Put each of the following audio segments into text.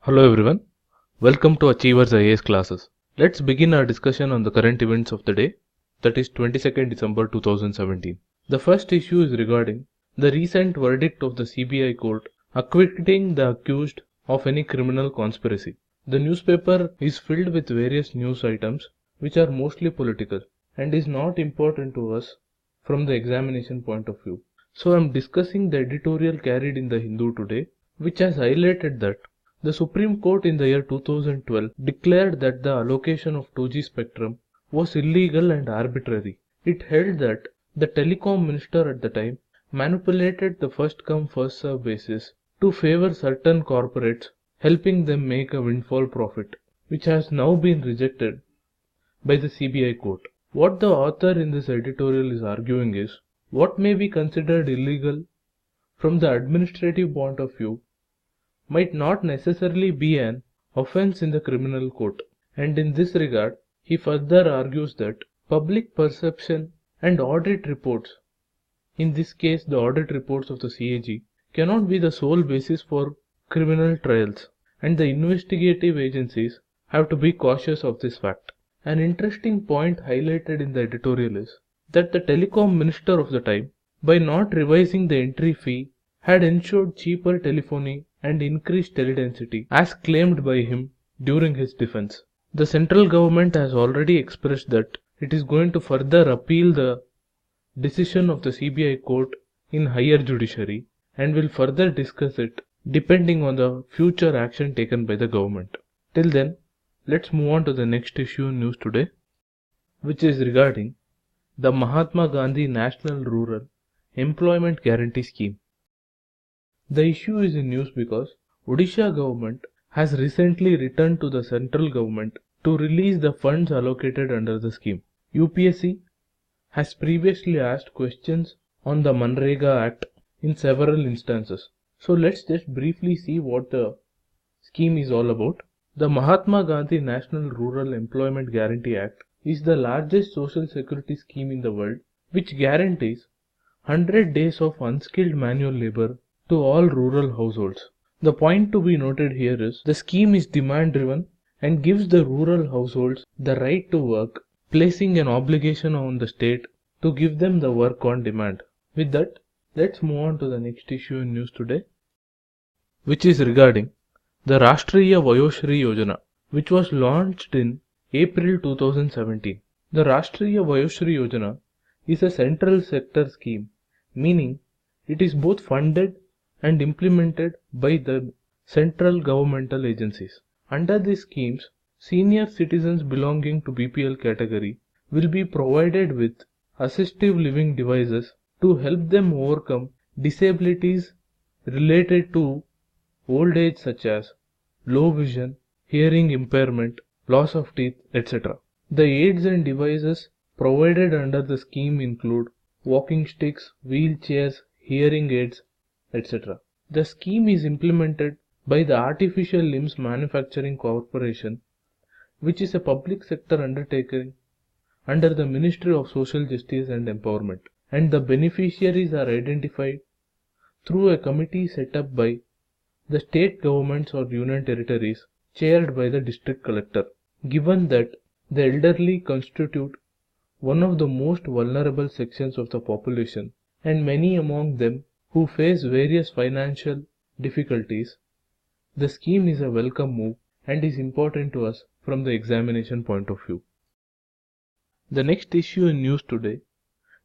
Hello everyone, welcome to Achievers IAS classes. Let's begin our discussion on the current events of the day, that is 22nd December 2017. The first issue is regarding the recent verdict of the CBI court acquitting the accused of any criminal conspiracy. The newspaper is filled with various news items which are mostly political and is not important to us from the examination point of view. So I am discussing the editorial carried in the Hindu today, which has highlighted that the Supreme Court in the year 2012 declared that the allocation of 2G spectrum was illegal and arbitrary. It held that the telecom minister at the time manipulated the first come first serve basis to favor certain corporates, helping them make a windfall profit, which has now been rejected by the CBI court. What the author in this editorial is arguing is what may be considered illegal from the administrative point of view might not necessarily be an offense in the criminal court, and in this regard he further argues that public perception and audit reports, in this case the audit reports of the CAG, cannot be the sole basis for criminal trials, and the investigative agencies have to be cautious of this fact. An interesting point highlighted in the editorial is that the telecom minister of the time, by not revising the entry fee, had ensured cheaper telephony and increased teledensity as claimed by him during his defense. The central government has already expressed that it is going to further appeal the decision of the CBI court in higher judiciary and will further discuss it depending on the future action taken by the government. Till then, let's move on to the next issue in news today, which is regarding the Mahatma Gandhi National Rural Employment Guarantee Scheme. The issue is in news because Odisha government has recently returned to the central government to release the funds allocated under the scheme. UPSC has previously asked questions on the Manrega Act in several instances. So let's just briefly see what the scheme is all about. The Mahatma Gandhi National Rural Employment Guarantee Act is the largest social security scheme in the world, which guarantees 100 days of unskilled manual labor to all rural households. The point to be noted here is the scheme is demand driven and gives the rural households the right to work, placing an obligation on the state to give them the work on demand. With that, let's move on to the next issue in news today, which is regarding the Rashtriya Vayoshri Yojana, which was launched in April 2017. The Rashtriya Vayoshri Yojana is a central sector scheme, meaning it is both funded and implemented by the central governmental agencies. Under these schemes, senior citizens belonging to BPL category will be provided with assistive living devices to help them overcome disabilities related to old age such as low vision, hearing impairment, loss of teeth, etc. The aids and devices provided under the scheme include walking sticks, wheelchairs, hearing aids, etc. The scheme is implemented by the Artificial Limbs Manufacturing Corporation, which is a public sector undertaking under the Ministry of Social Justice and Empowerment, and the beneficiaries are identified through a committee set up by the state governments or union territories chaired by the district collector. Given that the elderly constitute one of the most vulnerable sections of the population, and many among them who face various financial difficulties, the scheme is a welcome move and is important to us from the examination point of view. The next issue in news today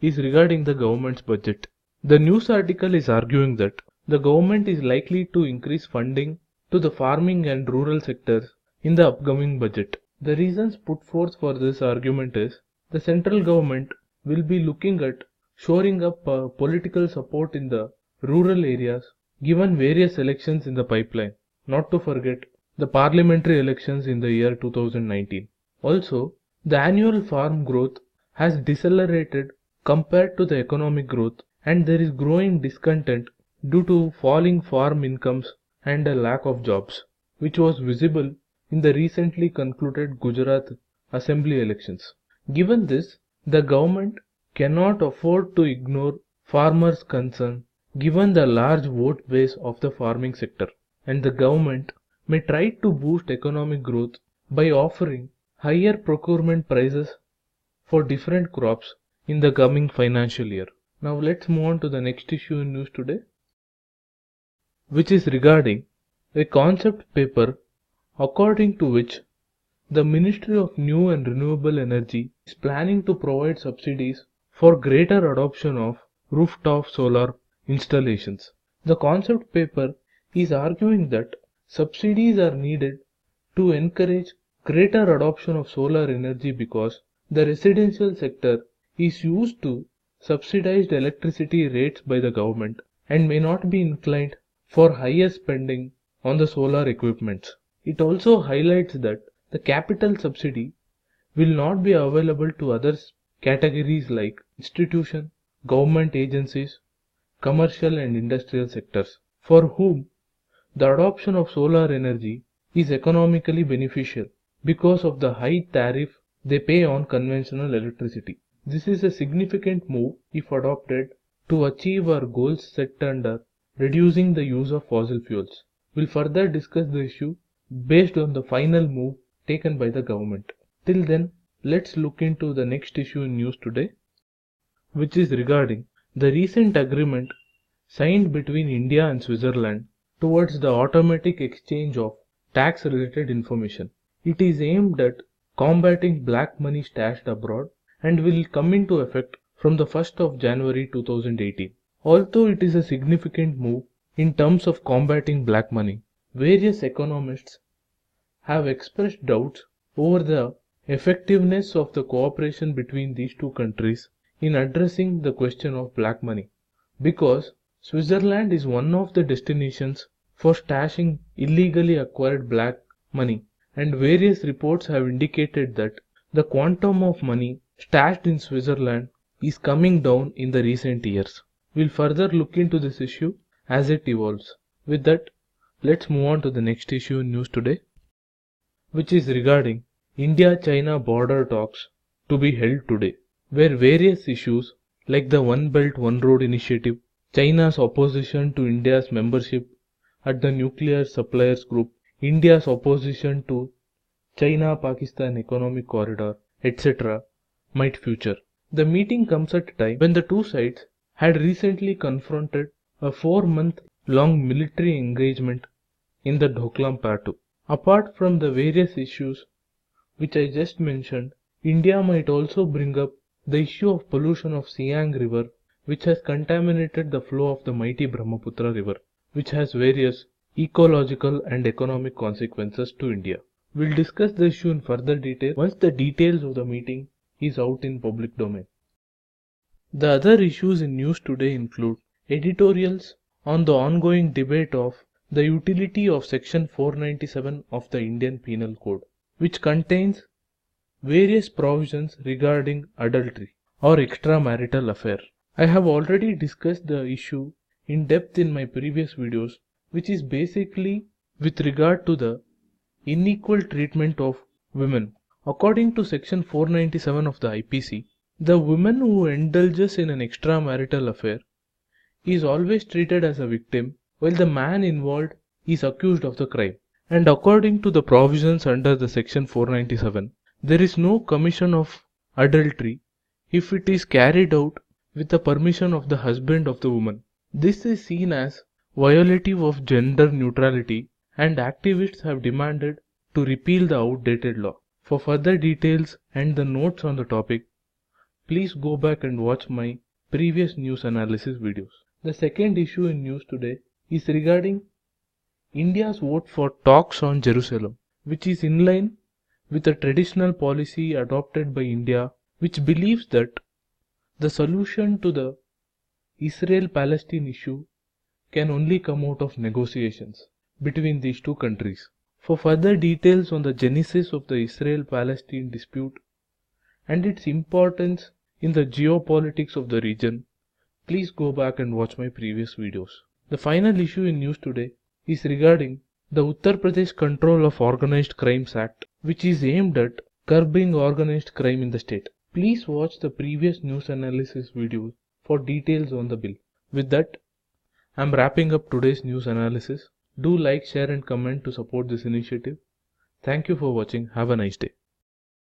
is regarding the government's budget. The news article is arguing that the government is likely to increase funding to the farming and rural sectors in the upcoming budget. The reasons put forth for this argument is the central government will be looking at shoring up political support in the rural areas given various elections in the pipeline, not to forget the parliamentary elections in the year 2019. Also, the annual farm growth has decelerated compared to the economic growth, and there is growing discontent due to falling farm incomes and a lack of jobs, which was visible in the recently concluded Gujarat Assembly elections. Given this, the government cannot afford to ignore farmers' concern given the large vote base of the farming sector, and the government may try to boost economic growth by offering higher procurement prices for different crops in the coming financial year. Now let's move on to the next issue in news today, which is regarding a concept paper according to which the Ministry of New and Renewable Energy is planning to provide subsidies for greater adoption of rooftop solar installations. The concept paper is arguing that subsidies are needed to encourage greater adoption of solar energy because the residential sector is used to subsidized electricity rates by the government and may not be inclined for higher spending on the solar equipments. It also highlights that the capital subsidy will not be available to other categories like institutions, government agencies, commercial and industrial sectors, for whom the adoption of solar energy is economically beneficial because of the high tariff they pay on conventional electricity. This is a significant move if adopted to achieve our goals set under reducing the use of fossil fuels. We'll further discuss the issue based on the final move taken by the government. Till then, let's look into the next issue in news today, which is regarding the recent agreement signed between India and Switzerland towards the automatic exchange of tax related information. It is aimed at combating black money stashed abroad and will come into effect from the 1st of January 2018. Although it is a significant move in terms of combating black money, various economists have expressed doubts over the effectiveness of the cooperation between these two countries in addressing the question of black money, because Switzerland is one of the destinations for stashing illegally acquired black money, and various reports have indicated that the quantum of money stashed in Switzerland is coming down in the recent years. We'll further look into this issue as it evolves. With that, let's move on to the next issue in news today, which is regarding India-China border talks to be held today, where various issues like the One Belt One Road initiative, China's opposition to India's membership at the Nuclear Suppliers Group, India's opposition to China-Pakistan Economic Corridor, etc. might feature. The meeting comes at a time when the two sides had recently confronted a 4-month-long military engagement in the Doklam Plateau. Apart from the various issues which I just mentioned, India might also bring up the issue of pollution of Siang River, which has contaminated the flow of the mighty Brahmaputra River, which has various ecological and economic consequences to India. We'll discuss the issue in further detail once the details of the meeting is out in public domain. The other issues in news today include editorials on the ongoing debate of the utility of Section 497 of the Indian Penal Code, which contains various provisions regarding adultery or extramarital affair. I have already discussed the issue in depth in my previous videos, which is basically with regard to the unequal treatment of women. According to Section 497 of the IPC, the woman who indulges in an extramarital affair is always treated as a victim, while the man involved is accused of the crime. And according to the provisions under the Section 497, there is no commission of adultery if it is carried out with the permission of the husband of the woman. This is seen as violative of gender neutrality, and activists have demanded to repeal the outdated law. For further details and the notes on the topic, please go back and watch my previous news analysis videos. The second issue in news today is regarding India's vote for talks on Jerusalem, which is in line with a traditional policy adopted by India, which believes that the solution to the Israel-Palestine issue can only come out of negotiations between these two countries. For further details on the genesis of the Israel-Palestine dispute and its importance in the geopolitics of the region, please go back and watch my previous videos. The final issue in news today is regarding the Uttar Pradesh Control of Organized Crimes Act, which is aimed at curbing organized crime in the state. Please watch the previous news analysis videos for details on the bill. With that, I am wrapping up today's news analysis. Do like, share and comment to support this initiative. Thank you for watching. Have a nice day.